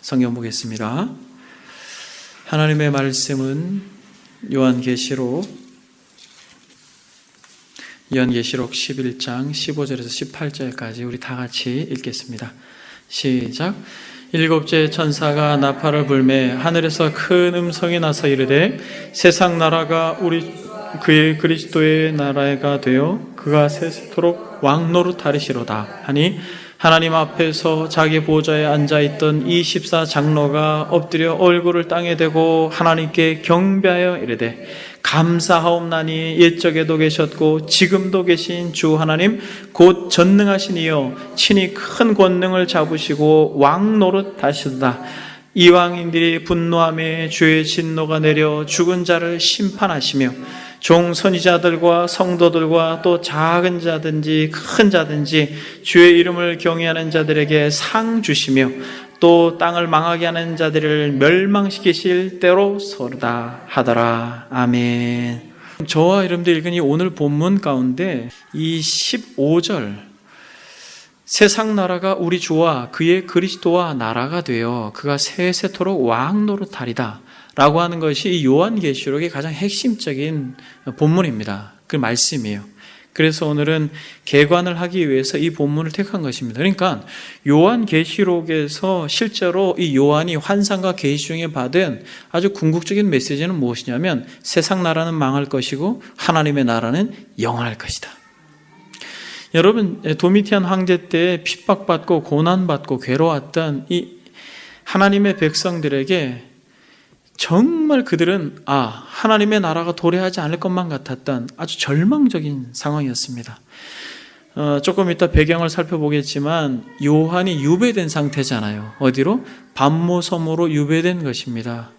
성경 보겠습니다. 하나님의 말씀은 요한계시록 11장 15절에서 18절까지 우리 다 같이 읽겠습니다. 시작. 일곱째 천사가 나팔을 불매 하늘에서 큰 음성이 나서 이르되 세상 나라가 그의 그리스도의 나라가 되어 그가 세세토록 왕노릇하리시로다 하니 하나님 앞에서 자기 보좌에 앉아있던 24 장로가 엎드려 얼굴을 땅에 대고 하나님께 경배하여 이르되 감사하옵나니 옛적에도 계셨고 지금도 계신 주 하나님 곧 전능하신 이여 친히 큰 권능을 잡으시고 왕노릇하시도다. 이방인들이 분노하며 주의 진노가 내려 죽은 자를 심판하시며 종 선지자들과 성도들과 또 작은 자든지 큰 자든지 주의 이름을 경외하는 자들에게 상 주시며 또 땅을 망하게 하는 자들을 멸망시키실 때로 서르다 하더라. 아멘. 저와 여러분들 읽은 이 오늘 본문 가운데 이 15절 세상 나라가 우리 주와 그의 그리스도와 나라가 되어 그가 세세토록 왕노릇하리다 라고 하는 것이 이 요한계시록의 가장 핵심적인 본문입니다. 그 말씀이에요. 그래서 오늘은 개관을 하기 위해서 이 본문을 택한 것입니다. 그러니까 요한계시록에서 실제로 이 요한이 환상과 계시 중에 받은 아주 궁극적인 메시지는 무엇이냐면 세상 나라는 망할 것이고 하나님의 나라는 영원할 것이다. 여러분, 도미티안 황제 때 핍박받고 고난받고 괴로웠던 이 하나님의 백성들에게 정말 그들은 하나님의 나라가 도래하지 않을 것만 같았던 아주 절망적인 상황이었습니다. 조금 이따 배경을 살펴보겠지만 요한이 유배된 상태잖아요. 어디로? 반모섬으로 유배된 것입니다.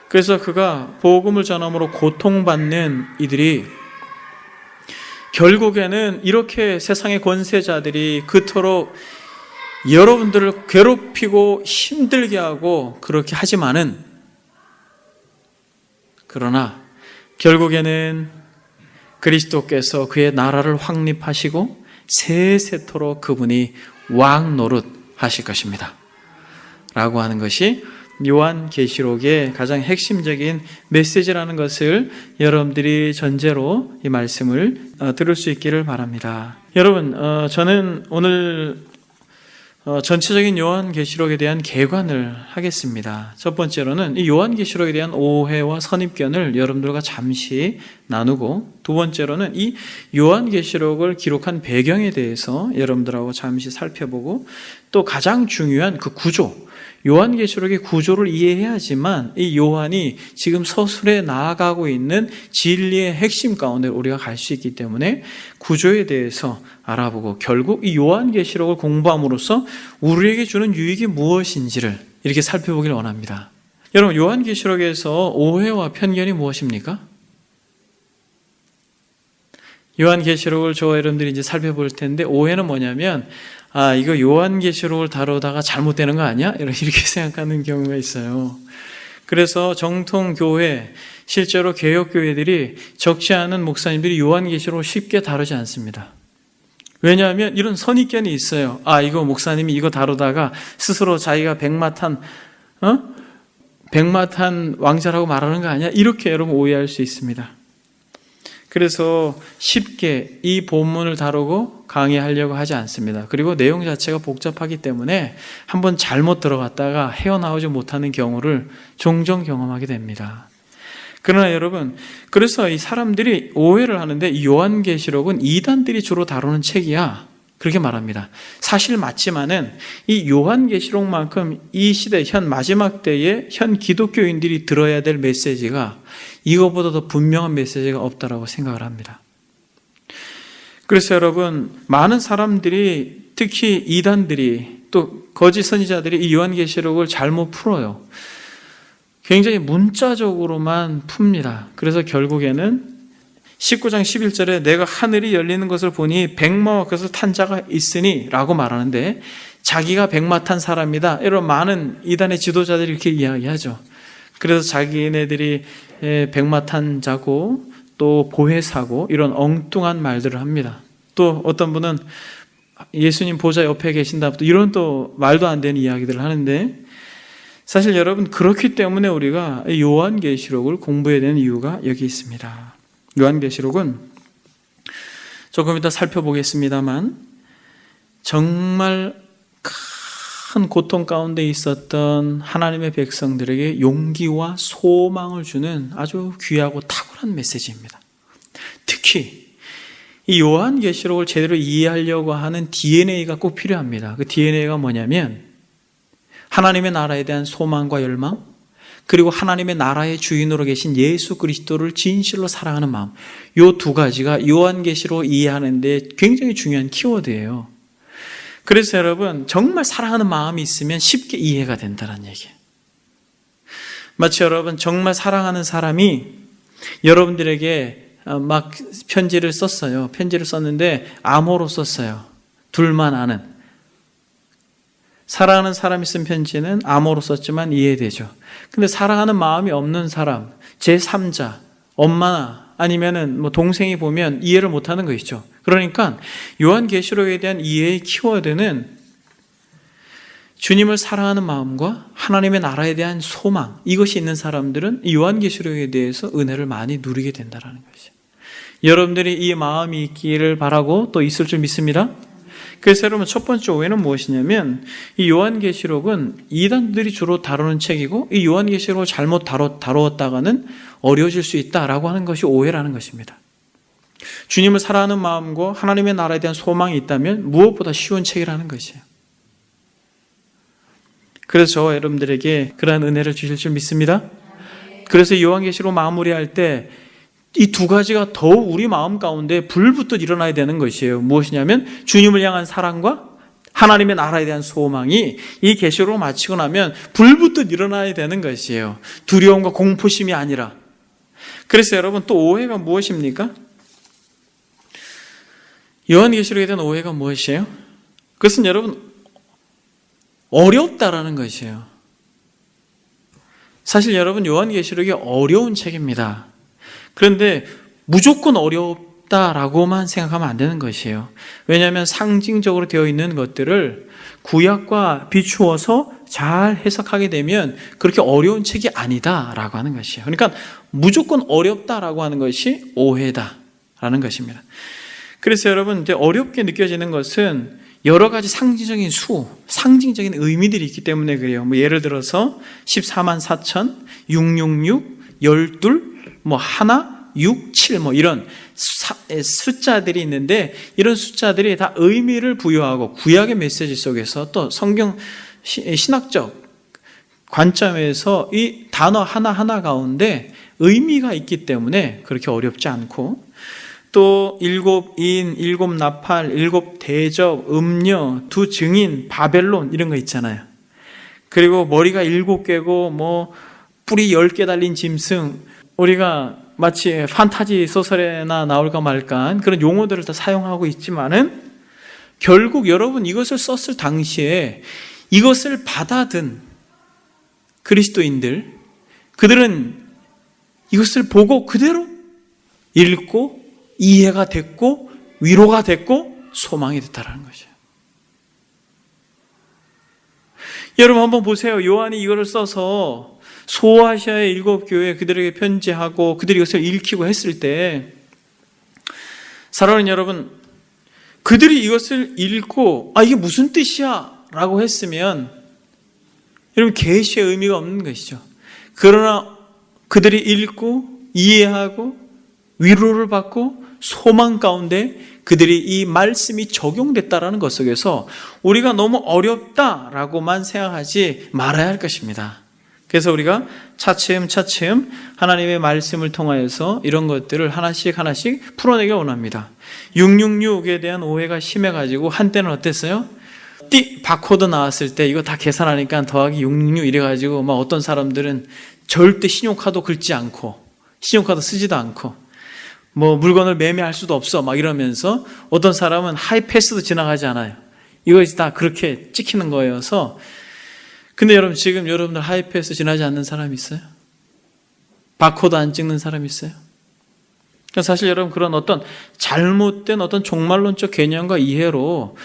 그래서 그가 복음을 전함으로 고통받는 이들이 결국에는 이렇게 세상의 권세자들이 그토록 여러분들을 괴롭히고 힘들게 하고 그렇게 하지만은 그러나 결국에는 그리스도께서 그의 나라를 확립하시고 세세토록 그분이 왕 노릇하실 것입니다 라고 하는 것이 요한계시록의 가장 핵심적인 메시지라는 것을 여러분들이 전제로 이 말씀을 들을 수 있기를 바랍니다. 여러분, 저는 오늘 전체적인 요한계시록에 대한 개관을 하겠습니다. 첫 번째로는 이 요한계시록에 대한 오해와 선입견을 여러분들과 잠시 나누고, 두 번째로는 이 요한계시록을 기록한 배경에 대해서 여러분들하고 잠시 살펴보고, 또 가장 중요한 그 구조, 요한계시록의 구조를 이해해야지만 이 요한이 지금 서술에 나아가고 있는 진리의 핵심 가운데 우리가 갈 수 있기 때문에 구조에 대해서 알아보고 결국 이 요한계시록을 공부함으로써 우리에게 주는 유익이 무엇인지를 이렇게 살펴보기를 원합니다. 여러분, 요한계시록에서 오해와 편견이 무엇입니까? 요한계시록을 저와 여러분들이 이제 살펴볼 텐데 오해는 뭐냐면 이거 요한계시록을 다루다가 잘못되는 거 아니야? 이렇게 생각하는 경우가 있어요. 그래서 정통교회, 실제로 개혁교회들이 적지 않은 목사님들이 요한계시록을 쉽게 다루지 않습니다. 왜냐하면 이런 선입견이 있어요. 이거 목사님이 이거 다루다가 스스로 자기가 백마탄 왕자라고 말하는 거 아니야? 이렇게 여러분 오해할 수 있습니다. 그래서 쉽게 이 본문을 다루고 강의하려고 하지 않습니다. 그리고 내용 자체가 복잡하기 때문에 한번 잘못 들어갔다가 헤어나오지 못하는 경우를 종종 경험하게 됩니다. 그러나 여러분, 그래서 이 사람들이 오해를 하는데 이 요한계시록은 이단들이 주로 다루는 책이야, 그렇게 말합니다. 사실 맞지만은 이 요한계시록만큼 이 시대 현 마지막 때에 현 기독교인들이 들어야 될 메시지가 이거보다 더 분명한 메시지가 없다라고 생각을 합니다. 그래서 여러분, 많은 사람들이, 특히 이단들이 또 거짓 선지자들이 이 요한계시록을 잘못 풀어요. 굉장히 문자적으로만 풉니다. 그래서 결국에는 19장 11절에 내가 하늘이 열리는 것을 보니 백마와 그것을 탄 자가 있으니 라고 말하는데 자기가 백마 탄 사람이다, 이런 많은 이단의 지도자들이 이렇게 이야기하죠. 그래서 자기네들이 백마 탄 자고 또 보혜사고 이런 엉뚱한 말들을 합니다. 또 어떤 분은 예수님 보좌 옆에 계신다, 또 이런 또 말도 안 되는 이야기들을 하는데, 사실 여러분 그렇기 때문에 우리가 요한계시록을 공부해야 되는 이유가 여기 있습니다. 요한계시록은 조금 이따 살펴보겠습니다만 정말 큰 고통 가운데 있었던 하나님의 백성들에게 용기와 소망을 주는 아주 귀하고 탁월한 메시지입니다. 특히 이 요한계시록을 제대로 이해하려고 하는 DNA가 꼭 필요합니다. 그 DNA가 뭐냐면 하나님의 나라에 대한 소망과 열망, 그리고 하나님의 나라의 주인으로 계신 예수 그리스도를 진실로 사랑하는 마음, 이 두 가지가 요한계시록 이해하는 데 굉장히 중요한 키워드예요. 그래서 여러분 정말 사랑하는 마음이 있으면 쉽게 이해가 된다는 얘기예요. 마치 여러분 정말 사랑하는 사람이 여러분들에게 막 편지를 썼어요. 편지를 썼는데 암호로 썼어요. 둘만 아는. 사랑하는 사람이 쓴 편지는 암호로 썼지만 이해되죠. 근데 사랑하는 마음이 없는 사람, 제3자, 엄마나 아니면은 뭐 동생이 보면 이해를 못하는 것이죠. 그러니까 요한계시록에 대한 이해의 키워드는 주님을 사랑하는 마음과 하나님의 나라에 대한 소망, 이것이 있는 사람들은 이 요한계시록에 대해서 은혜를 많이 누리게 된다는 것이죠. 여러분들이 이 마음이 있기를 바라고 또 있을 줄 믿습니다. 그래서 여러분 첫 번째 오해는 무엇이냐면 이 요한계시록은 이단들이 주로 다루는 책이고 이 요한계시록을 잘못 다루었다가는 어려워질 수 있다라고 하는 것이 오해라는 것입니다. 주님을 사랑하는 마음과 하나님의 나라에 대한 소망이 있다면 무엇보다 쉬운 책이라는 것이에요. 그래서 저와 여러분들에게 그러한 은혜를 주실 줄 믿습니다. 그래서 요한계시록 마무리할 때 이 두 가지가 더욱 우리 마음 가운데 불붙듯 일어나야 되는 것이에요. 무엇이냐면 주님을 향한 사랑과 하나님의 나라에 대한 소망이 이 계시록을 마치고 나면 불붙듯 일어나야 되는 것이에요. 두려움과 공포심이 아니라. 그래서 여러분 또 오해가 무엇입니까? 요한계시록에 대한 오해가 무엇이에요? 그것은 여러분 어렵다라는 것이에요. 사실 여러분 요한계시록이 어려운 책입니다. 그런데 무조건 어렵다라고만 생각하면 안 되는 것이에요. 왜냐하면 상징적으로 되어 있는 것들을 구약과 비추어서 잘 해석하게 되면 그렇게 어려운 책이 아니다라고 하는 것이에요. 그러니까 무조건 어렵다라고 하는 것이 오해다라는 것입니다. 그래서 여러분 이제 어렵게 느껴지는 것은 여러 가지 상징적인 상징적인 의미들이 있기 때문에 그래요. 뭐 예를 들어서 14만 4천, 666, 12, 뭐 하나, 6, 7 뭐 이런 숫자들이 있는데 이런 숫자들이 다 의미를 부여하고 구약의 메시지 속에서 또 성경 신학적 관점에서 이 단어 하나하나 가운데 의미가 있기 때문에 그렇게 어렵지 않고 또 7인, 7나팔, 7대접, 음녀, 2증인, 바벨론 이런 거 있잖아요. 그리고 머리가 7개고 뭐 뿔이 10개 달린 짐승, 우리가 마치 판타지 소설에나 나올까 말까 그런 용어들을 다 사용하고 있지만은 결국 여러분 이것을 썼을 당시에 이것을 받아든 그리스도인들, 그들은 이것을 보고 그대로 읽고 이해가 됐고 위로가 됐고 소망이 됐다라는 것이에요. 여러분 한번 보세요. 요한이 이거를 써서 소아시아의 7교회 그들에게 편지하고 그들이 이것을 읽히고 했을 때 사랑하는 여러분, 그들이 이것을 읽고 이게 무슨 뜻이야 라고 했으면 여러분 계시의 의미가 없는 것이죠. 그러나 그들이 읽고 이해하고 위로를 받고 소망 가운데 그들이 이 말씀이 적용됐다라는 것 속에서 우리가 너무 어렵다라고만 생각하지 말아야 할 것입니다. 그래서 우리가 차츰 하나님의 말씀을 통하여서 이런 것들을 하나씩 풀어내기 원합니다. 666에 대한 오해가 심해가지고 한때는 어땠어요? 바코드 나왔을 때 이거 다 계산하니까 더하기 666 이래가지고 막 어떤 사람들은 절대 신용카드 긁지 않고 신용카드 쓰지도 않고 뭐 물건을 매매할 수도 없어 막 이러면서 어떤 사람은 하이패스도 지나가지 않아요. 이것이 다 그렇게 찍히는 거여서. 근데 여러분 지금 여러분들 하이패스 지나지 않는 사람 있어요? 바코드 안 찍는 사람 있어요? 그러니까 사실 여러분 그런 어떤 잘못된 어떤 종말론적 개념과 이해로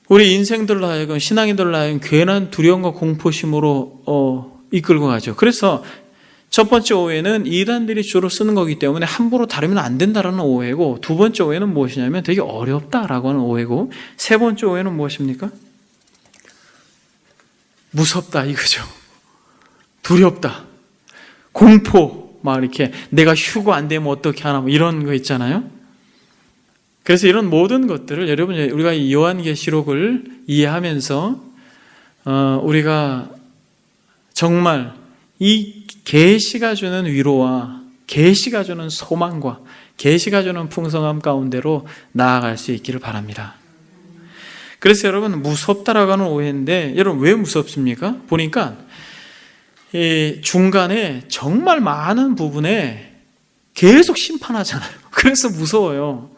우리 인생들로 하여금, 신앙인들로 하여금 괜한 두려움과 공포심으로 이끌고 가죠. 그래서 첫 번째 오해는 이단들이 주로 쓰는 거기 때문에 함부로 다루면 안 된다라는 오해고, 두 번째 오해는 무엇이냐면 되게 어렵다라고 하는 오해고, 세 번째 오해는 무엇입니까? 무섭다 이거죠. 두렵다, 공포, 막 이렇게 내가 휴고 안 되면 어떻게 하나, 뭐 이런 거 있잖아요. 그래서 이런 모든 것들을 여러분, 우리가 이 요한계시록을 이해하면서 우리가 정말 이 계시가 주는 위로와 계시가 주는 소망과 계시가 주는 풍성함 가운데로 나아갈 수 있기를 바랍니다. 그래서 여러분, 무섭다라고 하는 오해인데, 여러분 왜 무섭습니까? 보니까 이 중간에 정말 많은 부분에 계속 심판하잖아요. 그래서 무서워요.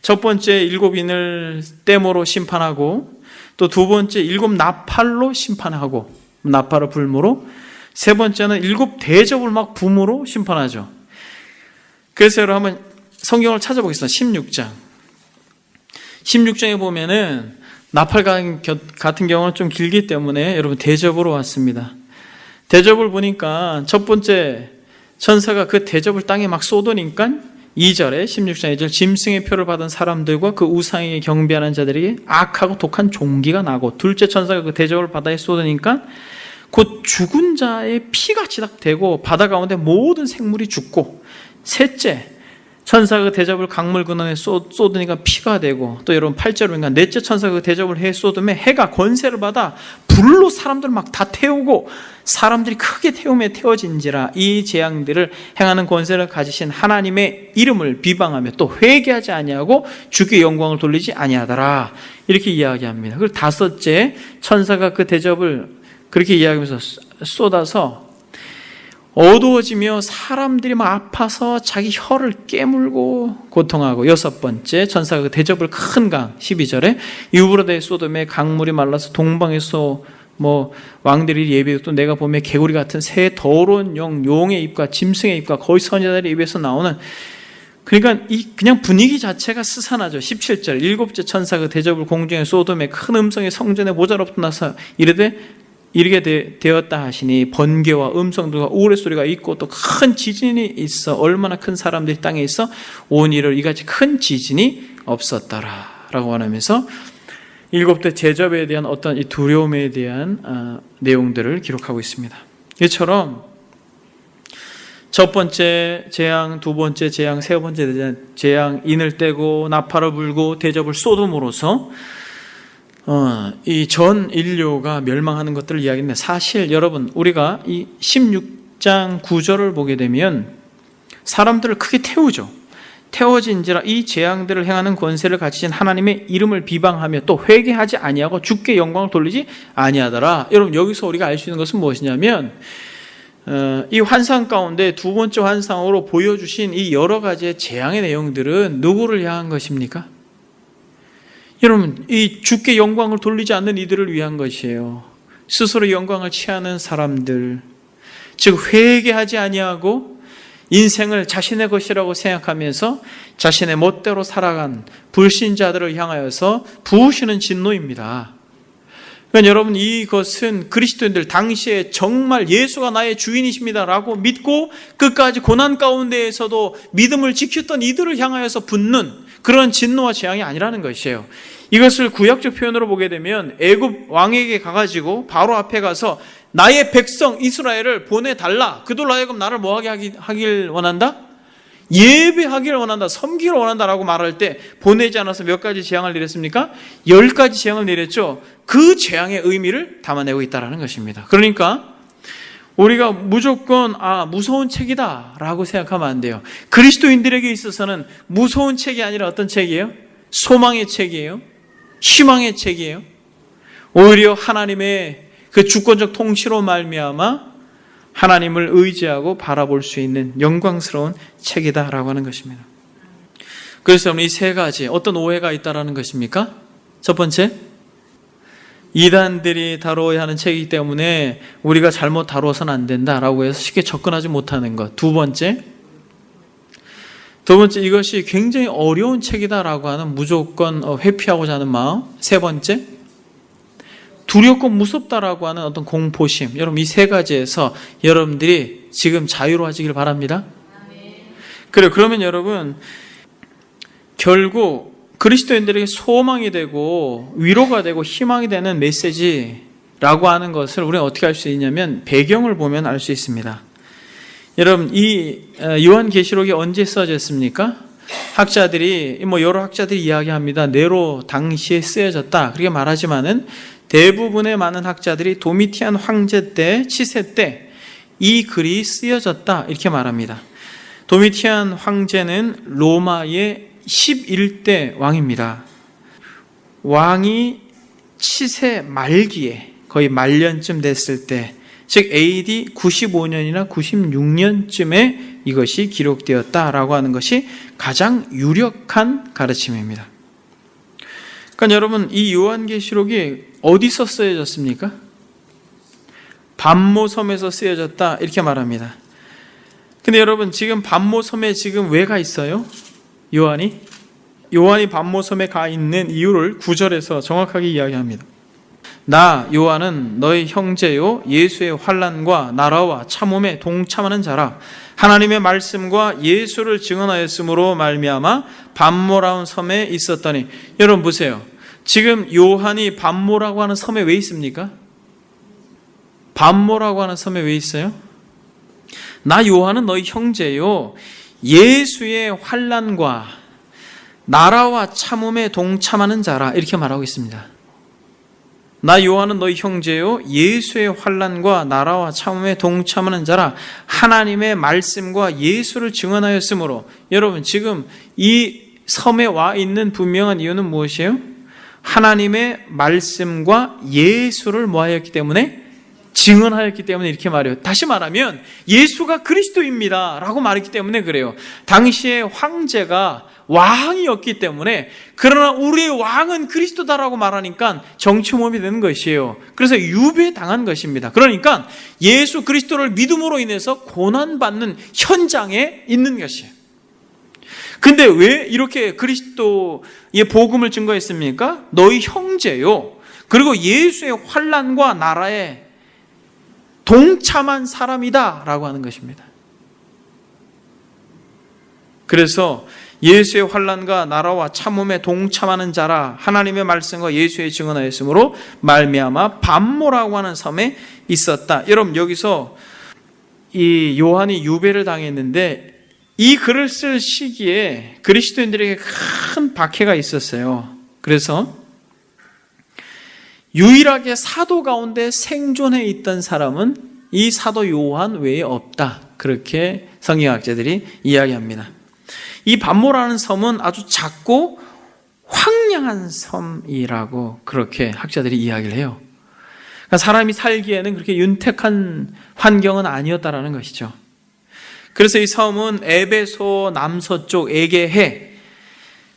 첫 번째 7인을 땜으로 심판하고, 또 두 번째 7 나팔로 심판하고, 나팔을 불무로, 세 번째는 7 대접을 막 붐으로 심판하죠. 그래서 여러분 한번 성경을 찾아보겠습니다. 16장. 16장에 보면은 나팔 같은 경우는 좀 길기 때문에 여러분 대접으로 왔습니다. 대접을 보니까 첫 번째 천사가 그 대접을 땅에 막 쏟으니까 2절에 16장 2절 짐승의 표를 받은 사람들과 그 우상에게 경배하는 자들에게 악하고 독한 종기가 나고, 둘째 천사가 그 대접을 바다에 쏟으니까 곧 죽은 자의 피같이 딱 되고 바다 가운데 모든 생물이 죽고, 셋째 천사가 그 대접을 강물 근원에 쏟으니까 피가 되고, 또 여러분 8절을 보니까 넷째 천사가 그 대접을 해 쏟으면 해가 권세를 받아 불로 사람들 막 다 태우고 사람들이 크게 태움에 태워진지라. 이 재앙들을 행하는 권세를 가지신 하나님의 이름을 비방하며 또 회개하지 아니하고 주께 영광을 돌리지 아니하더라. 이렇게 이야기합니다. 그리고 다섯째 천사가 그 대접을 그렇게 이야기하면서 쏟아서 어두워지며 사람들이 막 아파서 자기 혀를 깨물고 고통하고, 여섯 번째 천사가 그 대접을 큰 강 12절에 유브라데 소돔에 강물이 말라서 동방에서 왕들이 예비하고, 또 내가 보면 개구리 같은 새 더러운 용의 입과 짐승의 입과 거의 선지자들의 입에서 나오는, 그러니까 그냥 분위기 자체가 스산하죠. 17절 일곱째 천사가 그 대접을 공중에 소돔에 큰 음성이 성전에 모자롭다 나서 이르게 되었다 하시니 번개와 음성들과 우레소리가 있고 또 큰 지진이 있어 얼마나 큰 사람들이 땅에 있어 온 이를 이같이 큰 지진이 없었더라 라고 하면서 일곱째 제접에 대한 어떤 이 두려움에 대한 내용들을 기록하고 있습니다. 이처럼 첫 번째 재앙, 두 번째 재앙, 세 번째 재앙, 인을 떼고 나팔을 불고 대접을 쏟음으로써 이 전 인류가 멸망하는 것들을 이야기했는데, 사실 여러분 우리가 이 16장 9절을 보게 되면 사람들을 크게 태우죠. 태워진지라 이 재앙들을 행하는 권세를 가지신 하나님의 이름을 비방하며 또 회개하지 아니하고 주께 영광을 돌리지 아니하더라. 여러분 여기서 우리가 알 수 있는 것은 무엇이냐면, 이 환상 가운데 두 번째 환상으로 보여주신 이 여러 가지의 재앙의 내용들은 누구를 향한 것입니까? 여러분, 이 주께 영광을 돌리지 않는 이들을 위한 것이에요. 스스로 영광을 취하는 사람들, 즉 회개하지 아니하고 인생을 자신의 것이라고 생각하면서 자신의 멋대로 살아간 불신자들을 향하여서 부으시는 진노입니다. 그러니까 여러분, 이것은 그리스도인들 당시에 정말 예수가 나의 주인이십니다 라고 믿고 끝까지 고난 가운데에서도 믿음을 지켰던 이들을 향하여서 붙는 그런 진노와 재앙이 아니라는 것이에요. 이것을 구약적 표현으로 보게 되면 애굽 왕에게 가가지고 바로 앞에 가서 나의 백성 이스라엘을 보내달라. 그들로 하여금 나를 뭐하게 하길 원한다? 예배하기를 원한다. 섬기기를 원한다라고 말할 때 보내지 않아서 몇 가지 재앙을 내렸습니까? 10가지 재앙을 내렸죠. 그 재앙의 의미를 담아내고 있다는 것입니다. 그러니까 우리가 무조건 무서운 책이다 라고 생각하면 안 돼요. 그리스도인들에게 있어서는 무서운 책이 아니라 어떤 책이에요? 소망의 책이에요. 희망의 책이에요. 오히려 하나님의 그 주권적 통치로 말미암아 하나님을 의지하고 바라볼 수 있는 영광스러운 책이다라고 하는 것입니다. 그래서 이 세 가지 어떤 오해가 있다라는 것입니까? 첫 번째, 이단들이 다루어야 하는 책이기 때문에 우리가 잘못 다루어서는 안 된다라고 해서 쉽게 접근하지 못하는 것. 두 번째, 이것이 굉장히 어려운 책이다라고 하는 무조건 회피하고자 하는 마음. 세 번째, 두렵고 무섭다라고 하는 어떤 공포심, 여러분 이 세 가지에서 여러분들이 지금 자유로워지길 바랍니다. 그래요. 그러면 여러분 결국 그리스도인들에게 소망이 되고 위로가 되고 희망이 되는 메시지라고 하는 것을 우리는 어떻게 알 수 있냐면 배경을 보면 알 수 있습니다. 여러분 이 요한계시록이 언제 써졌습니까? 학자들이 여러 학자들이 이야기합니다. 네로 당시에 쓰여졌다 그렇게 말하지만은 대부분의 많은 학자들이 도미티안 황제 때 치세 때 이 글이 쓰여졌다 이렇게 말합니다. 도미티안 황제는 로마의 11대 왕입니다. 왕이 치세 말기에 거의 말년쯤 됐을 때, 즉 AD 95년이나 96년쯤에 이것이 기록되었다라고 하는 것이 가장 유력한 가르침입니다. 그러니까 여러분 이 요한계시록이 어디서 쓰여졌습니까? 밤모섬에서 쓰여졌다 이렇게 말합니다. 근데 여러분 지금 밤모섬에 지금 왜 가 있어요? 요한이 밤모섬에 가 있는 이유를 9절에서 정확하게 이야기합니다. 나 요한은 너희 형제요 예수의 환난과 나라와 참음에 동참하는 자라. 하나님의 말씀과 예수를 증언하였으므로 말미암아 밤모라운 섬에 있었더니. 여러분 보세요. 지금 요한이 밤모라고 하는 섬에 왜 있습니까? 밤모라고 하는 섬에 왜 있어요? 나 요한은 너희 형제요 예수의 환난과 나라와 참음에 동참하는 자라 이렇게 말하고 있습니다. 나 요한은 너희 형제요 예수의 환난과 나라와 참음에 동참하는 자라. 하나님의 말씀과 예수를 증언하였으므로. 여러분 지금 이 섬에 와 있는 분명한 이유는 무엇이에요? 하나님의 말씀과 예수를 모하였기 때문에, 증언하였기 때문에 이렇게 말해요. 다시 말하면 예수가 그리스도입니다 라고 말했기 때문에 그래요. 당시에 황제가 왕이었기 때문에, 그러나 우리의 왕은 그리스도다라고 말하니까 정치모험이 되는 것이에요. 그래서 유배당한 것입니다. 그러니까 예수 그리스도를 믿음으로 인해서 고난받는 현장에 있는 것이에요. 근데 왜 이렇게 그리스도의 복음을 증거했습니까? 너희 형제요 그리고 예수의 환난과 나라에 동참한 사람이다 라고 하는 것입니다. 그래서 예수의 환난과 나라와 참음에 동참하는 자라. 하나님의 말씀과 예수의 증언하였으므로 말미암아 밤모라고 하는 섬에 있었다. 여러분 여기서 이 요한이 유배를 당했는데 이 글을 쓸 시기에 그리스도인들에게 큰 박해가 있었어요. 그래서 유일하게 사도 가운데 생존해 있던 사람은 이 사도 요한 외에 없다. 그렇게 성경학자들이 이야기합니다. 이 밤모라는 섬은 아주 작고 황량한 섬이라고 그렇게 학자들이 이야기를 해요. 그러니까 사람이 살기에는 그렇게 윤택한 환경은 아니었다라는 것이죠. 그래서 이 섬은 에베소 남서쪽 에게해,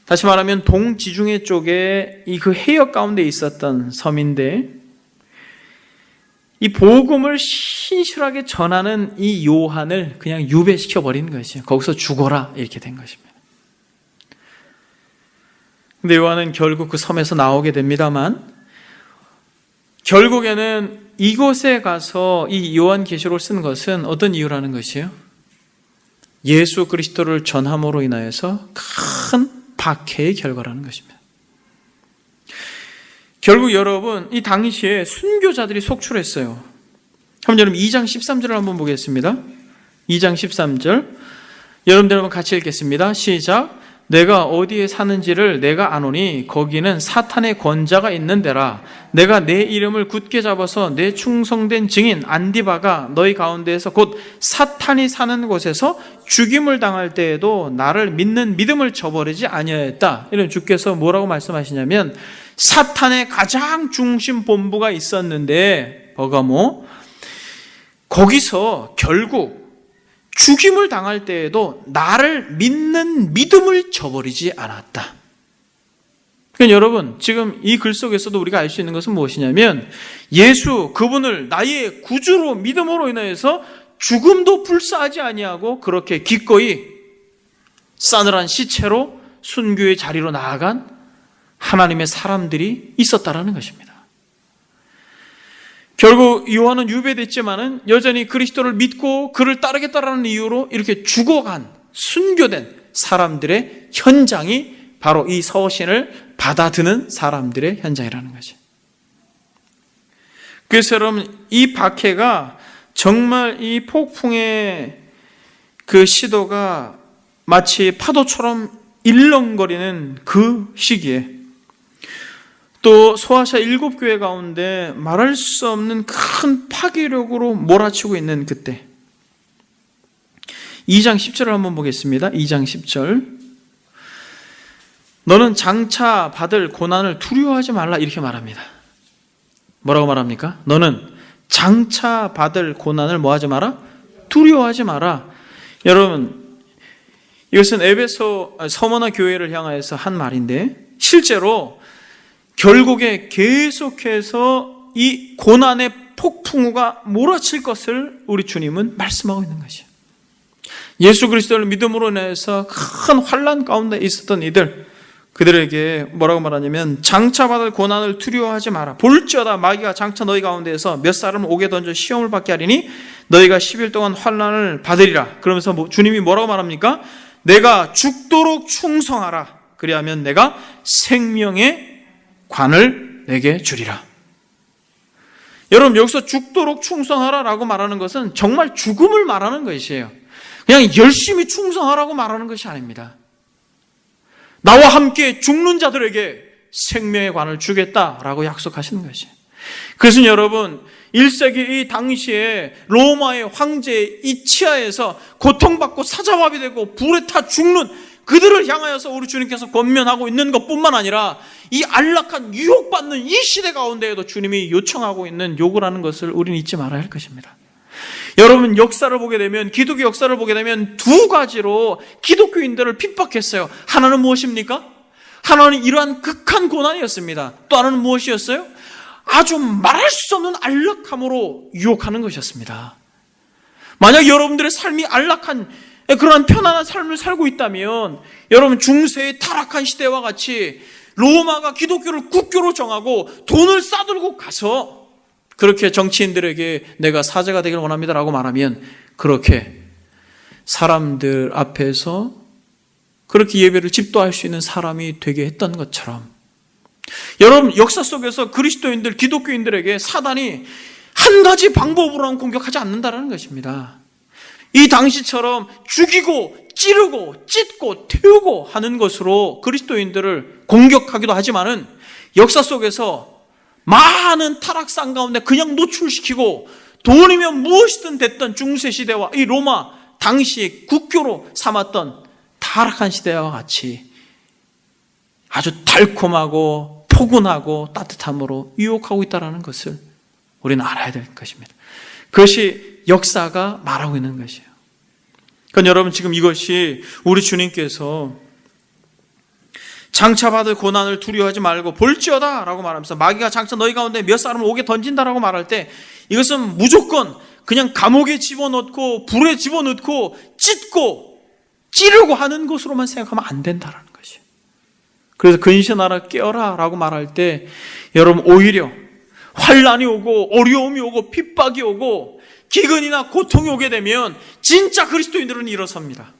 다시 말하면 동지중해 쪽에 이 그 해역 가운데 있었던 섬인데, 이 복음을 신실하게 전하는 이 요한을 그냥 유배시켜 버리는 것이에요. 거기서 죽어라 이렇게 된 것입니다. 근데 요한은 결국 그 섬에서 나오게 됩니다만, 결국에는 이곳에 가서 이 요한계시록을 쓴 것은 어떤 이유라는 것이에요? 예수 그리스도를 전함으로 인하여서 큰 박해의 결과라는 것입니다. 결국 여러분 이 당시에 순교자들이 속출했어요. 그럼 여러분 2장 13절을 한번 보겠습니다. 2장 13절 여러분들 한번 같이 읽겠습니다. 시작. 내가 어디에 사는지를 내가 아노니 거기는 사탄의 권자가 있는 데라. 내가 내 이름을 굳게 잡아서 내 충성된 증인 안디바가 너희 가운데에서 곧 사탄이 사는 곳에서 죽임을 당할 때에도 나를 믿는 믿음을 저버리지 아니하였다. 이런 주께서 뭐라고 말씀하시냐면, 사탄의 가장 중심 본부가 있었는데 버가모, 거기서 결국 죽임을 당할 때에도 나를 믿는 믿음을 저버리지 않았다. 그러니까 여러분 지금 이 글 속에서도 우리가 알 수 있는 것은 무엇이냐면, 예수 그분을 나의 구주로 믿음으로 인해서 죽음도 불사하지 아니하고 그렇게 기꺼이 싸늘한 시체로 순교의 자리로 나아간 하나님의 사람들이 있었다라는 것입니다. 결국 요한은 유배됐지만은 여전히 그리스도를 믿고 그를 따르겠다라는 이유로 이렇게 죽어간, 순교된 사람들의 현장이 바로 이 서신을 받아드는 사람들의 현장이라는 거죠. 그래서 여러분, 이 박해가 정말 이 폭풍의 그 시도가 마치 파도처럼 일렁거리는 그 시기에, 또 소아시아 7교회 가운데 말할 수 없는 큰 파괴력으로 몰아치고 있는 그때, 2장 10절을 한번 보겠습니다. 2장 10절. 너는 장차 받을 고난을 두려워하지 말라, 이렇게 말합니다. 뭐라고 말합니까? 너는 장차 받을 고난을 뭐하지 마라? 두려워하지 마라. 여러분, 이것은 에베소 서머나 교회를 향하여서 한 말인데, 실제로 결국에 계속해서 이 고난의 폭풍우가 몰아칠 것을 우리 주님은 말씀하고 있는 것이죠. 예수 그리스도를 믿음으로 인해서 큰 환난 가운데 있었던 이들, 그들에게 뭐라고 말하냐면, 장차 받을 고난을 두려워하지 마라. 볼지어다 마귀가 장차 너희 가운데에서 몇 사람을 옥에 던져 시험을 받게 하리니 너희가 10일 동안 환난을 받으리라. 그러면서 주님이 뭐라고 말합니까? 내가 죽도록 충성하라. 그리하면 내가 생명의 관을 내게 주리라. 여러분, 여기서 죽도록 충성하라라고 말하는 것은 정말 죽음을 말하는 것이에요. 그냥 열심히 충성하라고 말하는 것이 아닙니다. 나와 함께 죽는 자들에게 생명의 관을 주겠다라고 약속하시는 것이에요. 그래서 여러분, 1세기 이 당시에 로마의 황제의 이 치하에서 고통받고 사자밥이 되고 불에 타 죽는 그들을 향하여서 우리 주님께서 권면하고 있는 것뿐만 아니라 이 안락한 유혹받는 이 시대 가운데에도 주님이 요청하고 있는 요구를 하는 것을 우리는 잊지 말아야 할 것입니다. 여러분, 역사를 보게 되면, 기독교 역사를 보게 되면 두 가지로 기독교인들을 핍박했어요. 하나는 무엇입니까? 하나는 이러한 극한 고난이었습니다. 또 하나는 무엇이었어요? 아주 말할 수 없는 안락함으로 유혹하는 것이었습니다. 만약 여러분들의 삶이 안락한 그러한 편안한 삶을 살고 있다면, 여러분, 중세의 타락한 시대와 같이 로마가 기독교를 국교로 정하고 돈을 싸들고 가서 그렇게 정치인들에게 내가 사제가 되길 원합니다라고 말하면, 그렇게 사람들 앞에서 그렇게 예배를 집도할 수 있는 사람이 되게 했던 것처럼, 여러분, 역사 속에서 그리스도인들, 기독교인들에게 사단이 한 가지 방법으로는 공격하지 않는다는 것입니다. 이 당시처럼 죽이고 찌르고 찢고 태우고 하는 것으로 그리스도인들을 공격하기도 하지만은, 역사 속에서 많은 타락상 가운데 그냥 노출시키고 돈이면 무엇이든 됐던 중세시대와 이 로마 당시의 국교로 삼았던 타락한 시대와 같이 아주 달콤하고 포근하고 따뜻함으로 유혹하고 있다는 것을 우리는 알아야 될 것입니다. 그것이 역사가 말하고 있는 것이에요. 그러니까 여러분, 지금 이것이 우리 주님께서 장차 받을 고난을 두려워하지 말고 볼지어다 라고 말하면서, 마귀가 장차 너희 가운데 몇 사람을 옥에 던진다라고 말할 때, 이것은 무조건 그냥 감옥에 집어넣고 불에 집어넣고 찢고 찌르고 하는 것으로만 생각하면 안 된다는 것이에요. 그래서 근신하라 깨어라 라고 말할 때, 여러분, 오히려 환난이 오고 어려움이 오고 핍박이 오고 기근이나 고통이 오게 되면 진짜 그리스도인들은 일어섭니다.